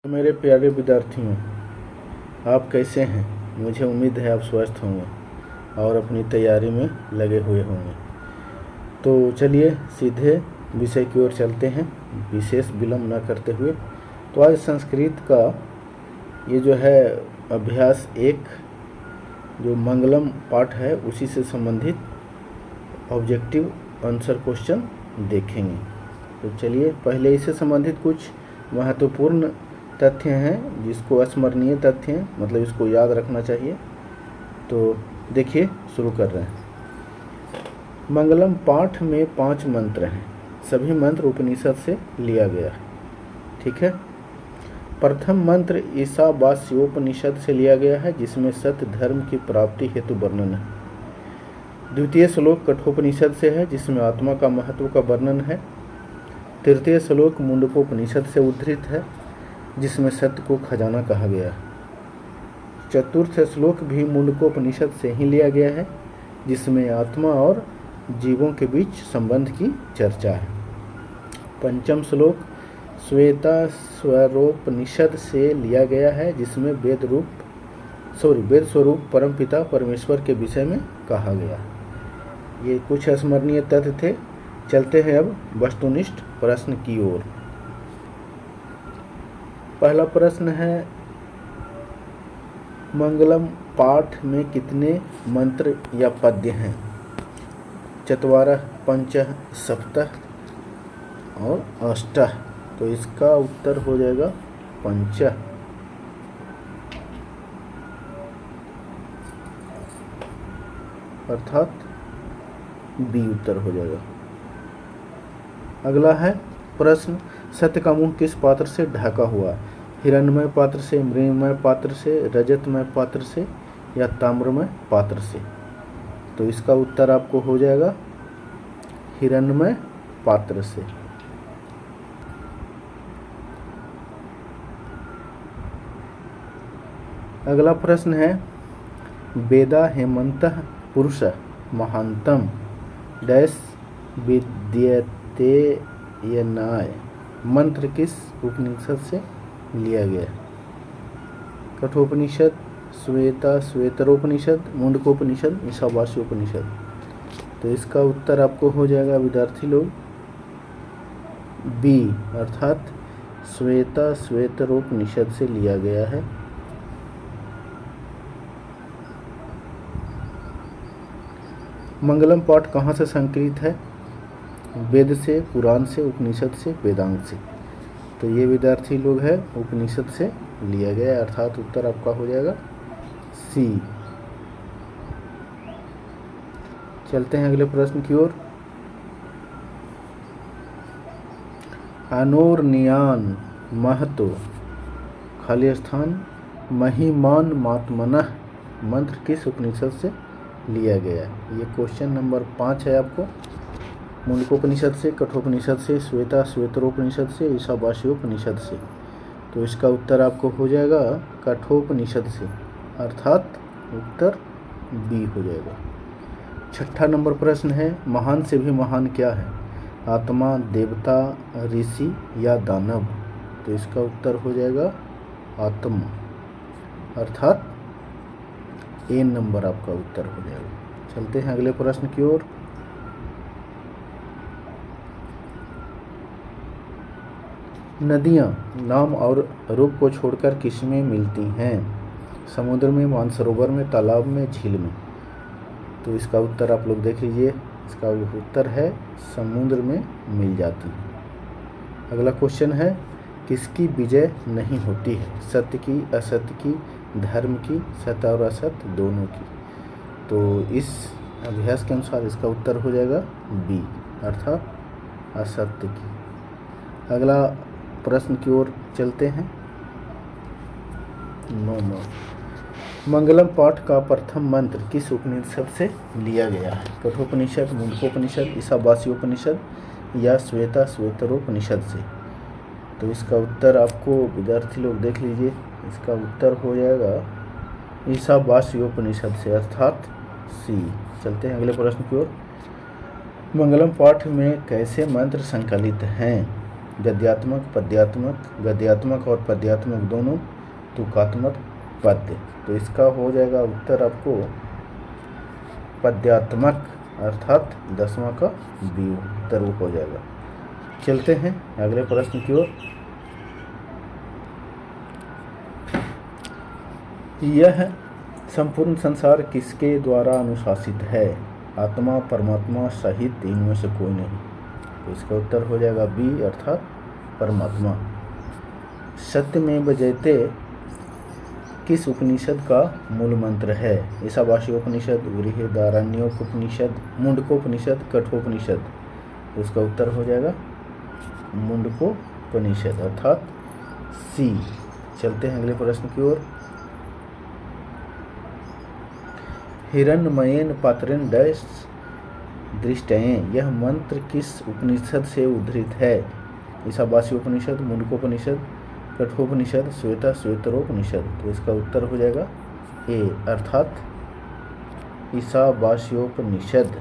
मेरे प्यारे विद्यार्थियों, आप कैसे हैं? मुझे उम्मीद है आप स्वस्थ होंगे और अपनी तैयारी में लगे हुए होंगे। तो चलिए सीधे विषय की ओर चलते हैं, विशेष विलंब न करते हुए। तो आज संस्कृत का ये जो है अभ्यास 1 जो मंगलम पाठ है उसी से संबंधित ऑब्जेक्टिव आंसर क्वेश्चन देखेंगे। तो चलिए पहले इससे संबंधित कुछ महत्वपूर्ण तथ्य हैं जिसको स्मरणीय तथ्य हैं, मतलब इसको याद रखना चाहिए। तो देखिए शुरू कर रहे हैं। मंगलम पाठ में 5 मंत्र हैं, सभी मंत्र उपनिषद से लिया गया है। ठीक है। प्रथम मंत्र ईशावास्योपनिषद से लिया गया है जिसमें सत्य धर्म की प्राप्ति हेतु वर्णन है। द्वितीय श्लोक कठोपनिषद से है जिसमें आत्मा का महत्व का वर्णन है। तृतीय श्लोक मुंडकोपनिषद से उद्धृत है जिसमें सत्य को खजाना कहा गया है। चतुर्थ श्लोक भी मुंडकोपनिषद से ही लिया गया है जिसमें आत्मा और जीवों के बीच संबंध की चर्चा है। पंचम श्लोक श्वेता स्वरोपनिषद से लिया गया है जिसमें वेद स्वरूप परमपिता परमेश्वर के विषय में कहा गया। ये कुछ स्मरणीय तथ्य थे। चलते हैं अब वस्तुनिष्ठ प्रश्न की ओर। पहला प्रश्न है, मंगलम पाठ में कितने मंत्र या पद्य हैं? 4, 5, 7 और 8। तो इसका उत्तर हो जाएगा 5, अर्थात बी उत्तर हो जाएगा। अगला है प्रश्न, सत्य का मुंह किस पात्र से ढका हुआ? हिरण्मय पात्र से, मृण्मय पात्र से, रजतमय पात्र से या ताम्रमय पात्र से? तो इसका उत्तर आपको हो जाएगा हिरण्मय पात्र से। अगला प्रश्न है, वेदा हेमंतः पुरुष महांतम डैश विद्यते यनाय मंत्र किस उपनिषद से लिया गया? कठोपनिषद, श्वेता श्वेतरोपनिषद, मुंडकोपनिषद, ईशावास्योपनिषद। तो इसका उत्तर आपको हो जाएगा विद्यार्थी लोग बी, अर्थात श्वेता श्वेतरोपनिषद से लिया गया है। मंगलम पाठ कहाँ से संकलित है? वेद से, पुराण से, उपनिषद से, वेदांत से। तो ये विद्यार्थी लोग है उपनिषद से लिया गया, अर्थात उत्तर आपका हो जाएगा सी। चलते हैं अगले प्रश्न की ओर। अनोर्नियान महतो खाली स्थान महिमान मात्मनः मंत्र किस उपनिषद से लिया गया है? ये क्वेश्चन नंबर 5 है आपको। मुंडकोपनिषद से, कठोपनिषद से, श्वेता श्वेतरोपनिषद से, ईशावास्योपनिषद से। तो इसका उत्तर आपको हो जाएगा कठोपनिषद से, अर्थात उत्तर बी हो जाएगा। 6ठा नंबर प्रश्न है, महान से भी महान क्या है? आत्मा, देवता, ऋषि या दानव? तो इसका उत्तर हो जाएगा आत्मा, अर्थात ए नंबर आपका उत्तर हो जाएगा। चलते हैं अगले प्रश्न की ओर। नदियाँ नाम और रूप को छोड़कर किसमें मिलती हैं? समुद्र में, मानसरोवर में, तालाब में, झील में? तो इसका उत्तर आप लोग देख लीजिए। इसका उत्तर है समुद्र में मिल जाती है। अगला क्वेश्चन है, किसकी विजय नहीं होती है? सत्य की, असत्य की, धर्म की, सत्य और असत्य दोनों की? तो इस अभ्यास के अनुसार इसका उत्तर हो जाएगा बी, अर्थात असत्य की। अगला प्रश्न की ओर चलते हैं। 9 मंगलम पाठ का प्रथम मंत्र किस उपनिषद से लिया गया है? कठोपनिषद, मुंडकोपनिषद, ईशावास्योपनिषद या श्वेता श्वेतरोपनिषद से? तो इसका उत्तर आपको विद्यार्थी लोग देख लीजिए। इसका उत्तर हो जाएगा ईशावास्योपनिषद से, अर्थात सी। चलते हैं अगले प्रश्न की ओर। मंगलम पाठ में कैसे मंत्र संकलित हैं? गद्यात्मक, पद्यात्मक, गद्यात्मक और पद्यात्मक दोनों, तुकात्मक, पद्य। तो इसका हो जाएगा उत्तर आपको पद्यात्मक, अर्थात 10वां का बी उत्तर हो जाएगा। चलते हैं अगले प्रश्न की ओर। यह संपूर्ण संसार किसके द्वारा अनुशासित है? आत्मा, परमात्मा, सहित, इनमें से कोई नहीं। तो इसका उत्तर हो जाएगा बी, अर्थात परमात्मा। सत्यमेव जयते किस उपनिषद का मूल मंत्र है? ईशावास्योपनिषद, बृहदारण्यकोपनिषद, मुंडकोपनिषद, कठोपनिषद। तो इसका उत्तर हो जाएगा मुंडकोपनिषद, अर्थात सी। चलते हैं अगले प्रश्न की ओर। हिरण्मयेन पात्रेण डैश दृष्टयें, यह मंत्र किस उपनिषद से उद्धृत है? ईशावास्योपनिषद, मुंडकोपनिषद, कठोपनिषद, श्वेता श्वेतरोपनिषद। तो इसका उत्तर हो जाएगा ए, अर्थात ईशावास्योपनिषद।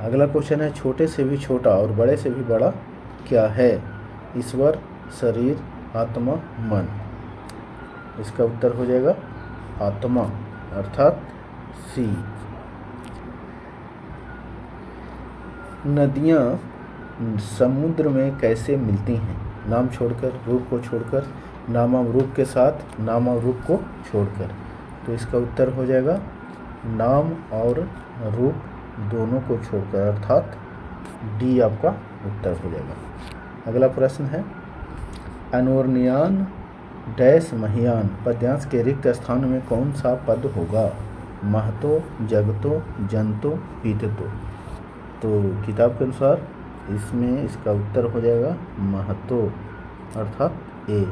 अगला क्वेश्चन है, छोटे से भी छोटा और बड़े से भी बड़ा क्या है? ईश्वर, शरीर, आत्मा, मन। इसका उत्तर हो जाएगा आत्मा, अर्थात सी। नदियाँ समुद्र में कैसे मिलती हैं? नाम छोड़कर, रूप को छोड़कर, नामम रूप के साथ, नामम रूप को छोड़कर। तो इसका उत्तर हो जाएगा नाम और रूप दोनों को छोड़कर, अर्थात डी आपका उत्तर हो जाएगा। अगला प्रश्न है, अनोर्नियान डैश महियान पद्यांश के रिक्त स्थान में कौन सा पद होगा? महतो, जगतो, जनतो, पीततो। तो किताब के अनुसार इसमें इसका उत्तर हो जाएगा महतो, अर्थात ए।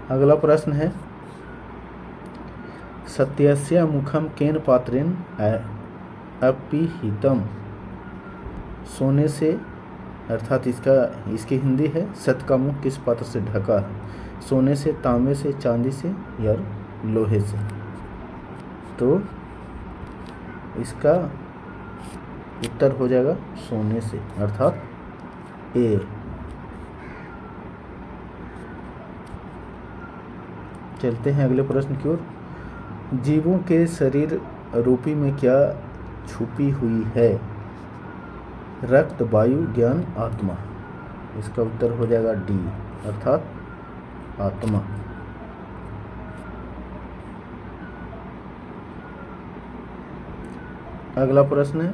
अगला प्रश्न है, सत्यस्य मुखम केन पात्रेण अपिहितम, सोने से, अर्थात इसकी हिंदी है, सत्य का मुख किस पात्र से ढका है? सोने से, तांबे से, चांदी से या लोहे से। तो इसका उत्तर हो जाएगा सोने से, अर्थात ए। चलते हैं अगले प्रश्न की ओर। जीवों के शरीर रूपी में क्या छुपी हुई है? रक्त, वायु, ज्ञान, आत्मा। इसका उत्तर हो जाएगा डी, अर्थात आत्मा। अगला प्रश्न है,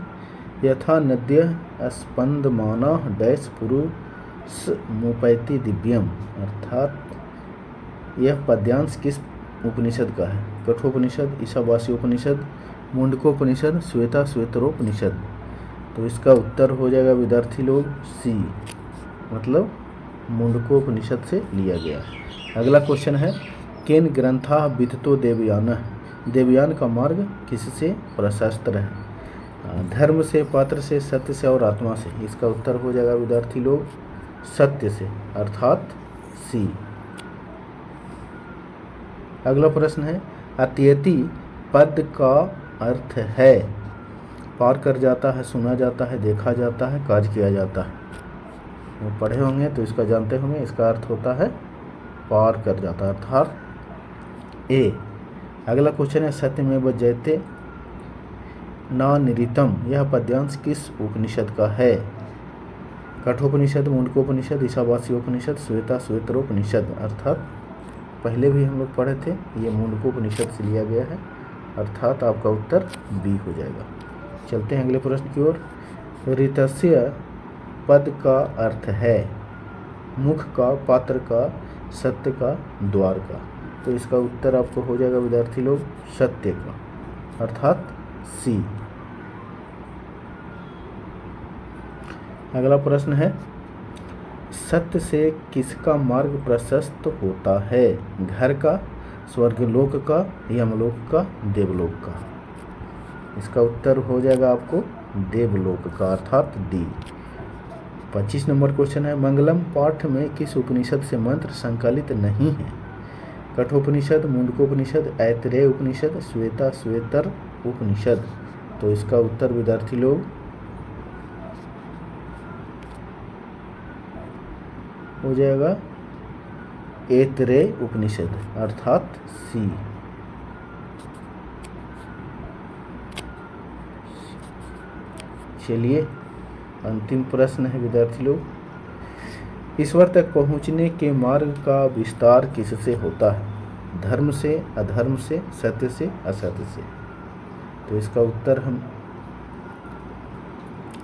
यथा नद्यः स्पंदमाना डैश पुरुष मुपैति दिव्यम, अर्थात यह पद्यांश किस उपनिषद का है? कठोपनिषद, ईशावास्योपनिषद, मुंडकोपनिषद, श्वेता श्वेतरोपनिषद। तो इसका उत्तर हो जाएगा विद्यार्थी लोग सी, मतलब मुंडकोपनिषद से लिया गया। अगला क्वेश्चन है, केन ग्रंथा विदतो देवयान, देवयान का मार्ग किससे प्रशस्त है? धर्म से, पात्र से, सत्य से और आत्मा से। इसका उत्तर हो जाएगा विद्यार्थी लोग सत्य से, अर्थात सी। अगला प्रश्न है, अत्यति पद का अर्थ है? पार कर जाता है, सुना जाता है, देखा जाता है, कार्य किया जाता है। वो पढ़े होंगे तो इसका जानते होंगे। इसका अर्थ होता है पार कर जाता है, अर्थात ए। अगला क्वेश्चन है, सत्यमेव जयते ना निरितम, यह पद्यांश किस उपनिषद का है? कठोपनिषद, मुंडकोपनिषद, ईशावास्योपनिषद, श्वेता श्वेतरोपनिषद। अर्थात पहले भी हम लोग पढ़े थे, ये मुंडकोपनिषद से लिया गया है, अर्थात आपका उत्तर बी हो जाएगा। चलते हैं अगले प्रश्न की ओर। ऋतस्य पद का अर्थ है? मुख का, पात्र का, सत्य का, द्वार का। तो इसका उत्तर आपको हो जाएगा विद्यार्थी लोग सत्य का, अर्थात सी। अगला प्रश्न है, सत्य से किसका मार्ग प्रशस्त होता है? घर का, स्वर्गलोक का, यमलोक का, देवलोक का। इसका उत्तर हो जाएगा आपको देवलोक का, अर्थात डी। 25 नंबर क्वेश्चन है, मंगलम पाठ में किस उपनिषद से मंत्र संकलित नहीं है? कठोपनिषद, मुंडकोपनिषद, ऐतरेय उपनिषद, श्वेता श्वेतर उपनिषद। तो इसका उत्तर विद्यार्थी लोग हो जाएगा ऐतरेय उपनिषद अर्थात सी। चलिए अंतिम प्रश्न है विद्यार्थी लोग, ईश्वर तक पहुंचने के मार्ग का विस्तार किससे होता है? धर्म से, अधर्म से, सत्य से, असत्य से? तो इसका उत्तर हम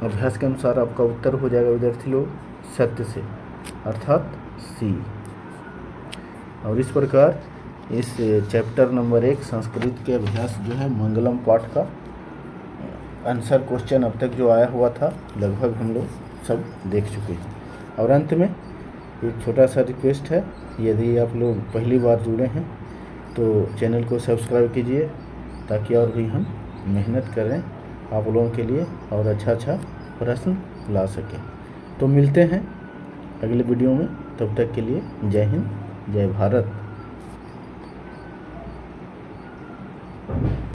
अभ्यास के अनुसार आपका उत्तर हो जाएगा विद्यार्थी लोग सत्य से अर्थात सी। और इस प्रकार इस चैप्टर नंबर 1 संस्कृत के अभ्यास जो है मंगलम पाठ का आंसर क्वेश्चन अब तक जो आया हुआ था लगभग हम लोग सब देख चुके हैं। और अंत में एक छोटा सा रिक्वेस्ट है, यदि आप लोग पहली बार जुड़े हैं तो चैनल को सब्सक्राइब कीजिए ताकि और भी हम मेहनत करें आप लोगों के लिए और अच्छा प्रश्न ला सकें। तो मिलते हैं अगले वीडियो में, तब तक के लिए जय हिंद, जय भारत।